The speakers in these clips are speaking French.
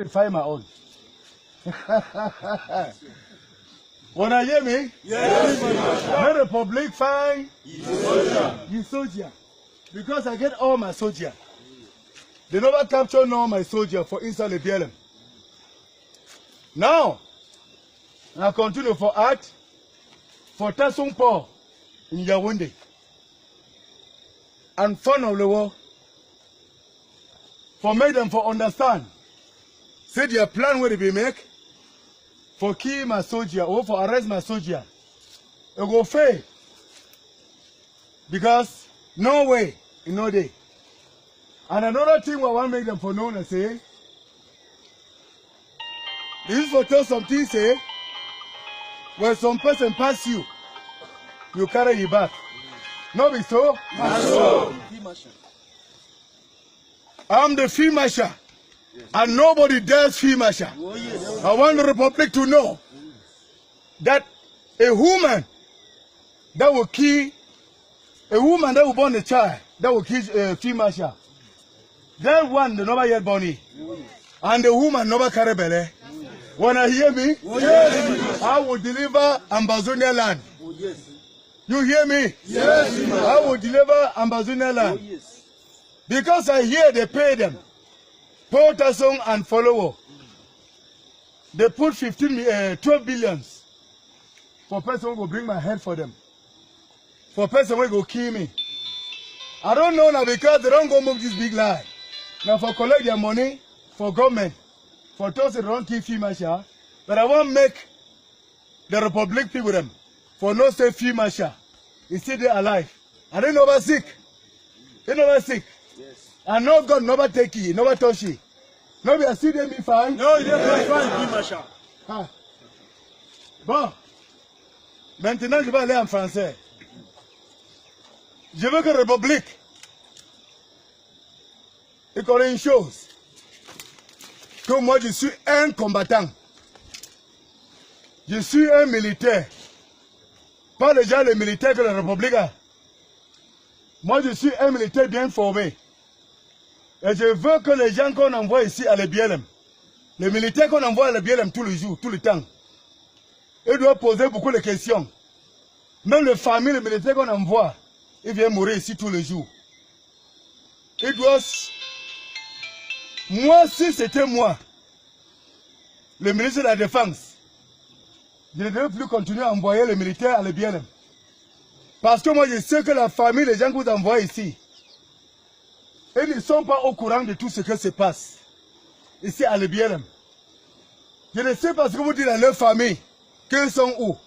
find my own. Wanna hear me? Yes. Let the public find you soldier. Because I get all my soldier. They never capture all my soldier for inside the BLM. Now, I continue for art, for Tasung Paul in Yaoundé. And fun of the war. For make them for understand. Say their plan will be make. For kill my soldier or for arrest my soldier. It go fail. Because no way, no day. And another thing we want to make them for known and say, this is for tell something say, when some person pass you, you carry it back. No be so? So. I'm the field marshal. And nobody dares field marshal. I want the Republic to know that a woman that will kill, a woman that will born a child, that will kill a field marshal. That one, the never yet born. And the woman never carry belly. Wanna hear me? Yes. I will deliver Ambazonia land. Yes. You hear me? Yes. I will deliver Ambazonia land. Yes. Because I hear they pay them. Portasong and follower. They put 12 billions for person who will bring my head for them. For person who will kill me. I don't know now because they don't go move this big lie. Now for collect their money for government, for those that don't kill field marshal, but I want to make the Republic people them for no say field marshal. Is still there alive. And they never sick. They never sick. Yes. And no God never take it, never touch it. No, we are still there, me fine. No, you don't find field marshal. Ah. Bon. Maintenant, je vais aller en français. Je veux que la République, et qu'on ait une chose, que moi je suis un combattant. Je suis un militaire. Pas déjà le militaire que la République a. Moi je suis un militaire bien formé. Et je veux que les gens qu'on envoie ici à l'EBLM, les militaires qu'on envoie à l'EBLM tous les jours, tout le temps, ils doivent poser beaucoup de questions. Même les familles, les militaires qu'on envoie, ils viennent mourir ici tous les jours. Ils doivent... Moi, si c'était moi, le ministre de la Défense, je ne devais plus continuer à envoyer les militaires à l'EBLM. Parce que moi, je sais que la famille, les gens que vous envoyez ici, ils ne sont pas au courant de tout ce qui se passe ici à l'EBLM. Je ne sais pas ce que vous dites à leur famille, qu'ils sont où.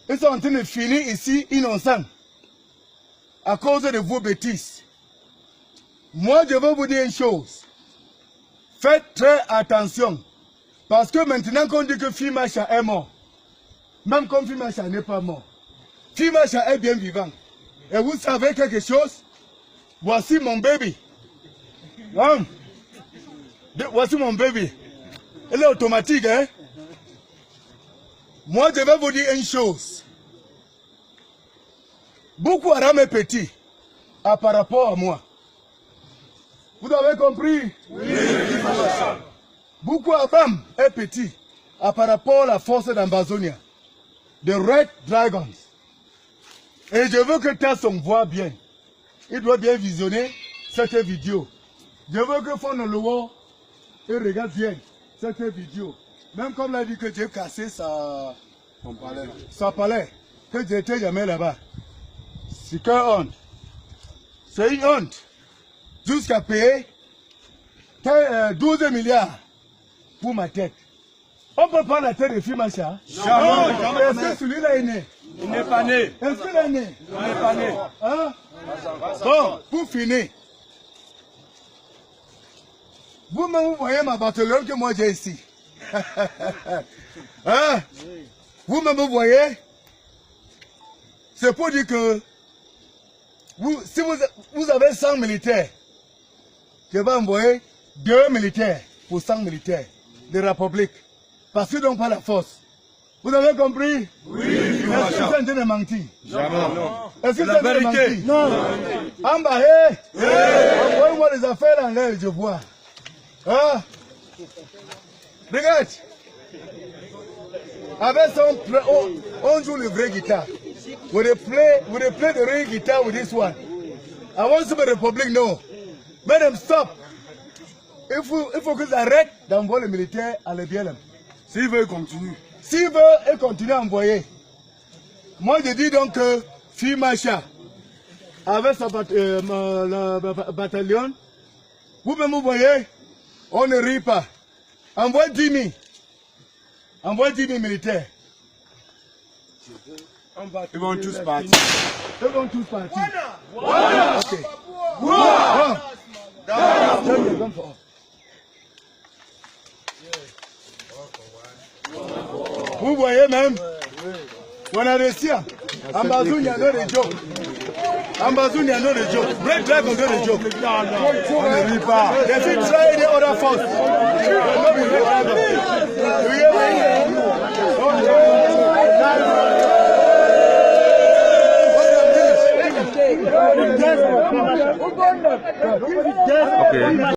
Ils sont en train de finir ici innocents à cause de vos bêtises. Moi, je veux vous dire une chose. Faites très attention. Parce que maintenant qu'on dit que field marshal est mort, même comme field marshal n'est pas mort, field marshal est bien vivant. Et vous savez quelque chose? Voici mon bébé. Voici mon bébé. Il est automatique, hein? Moi, je vais vous dire une chose. Beaucoup Haram est petit par rapport à moi. Vous avez compris? Oui. Beaucoup Haram est petit par rapport à la force d'Ambazonia. The Red Dragons. Et je veux que Tasson voit bien. Il doit bien visionner cette vidéo. Je veux que Fonolo il regarde bien cette vidéo. Même comme l'a dit que j'ai cassé sa palais. Que j'étais jamais là-bas. C'est qu'une honte. C'est une honte. Jusqu'à payer 12 milliards pour ma tête. On ne peut pas la tête de field marshal. Jamais. Est-ce que celui-là est né? Il n'est pas né. Est-ce qu'il est né? Il n'est pas né. Hein? Bon, pour finir. Vous-même, vous voyez ma bataillon que moi j'ai ici. Hein? Vous-même, vous voyez? C'est pour dire que si vous avez 100 militaires, je vais envoyer 2 militaires pour 100 militaires de la République. Parce qu'ils n'ont pas la force. Vous avez compris? Oui. Est-ce que c'est en train de mentir? Jamais. Est-ce que c'est la vérité? Non. Amba, hé! Envoyez-moi les affaires en l'air, je vois. Hein? Regarde. Avec son, on joue le vrai guitare. When they play the real guitar with this one. I want to be Republic, no. Let them stop. Il faut qu'ils arrêtent d'envoyer les militaires à l'EBLM. S'ils veulent continuer. S'ils veulent continuer à envoyer. Moi, je dis donc que Fimacha, avec sa bataillon, vous-même vous voyez, on ne rit pas. Envoie 10 000. Envoie 10 000 militaires. Ils vont tous partir. Ils vont tous partir. Ok. Vous voyez même, on a réussi. Ambazoun, il y a no de joke. Ambazoun, il y a no de joke. Break life on no de joke. On ne rit pas. They fit try the other force. You hear me? Okay.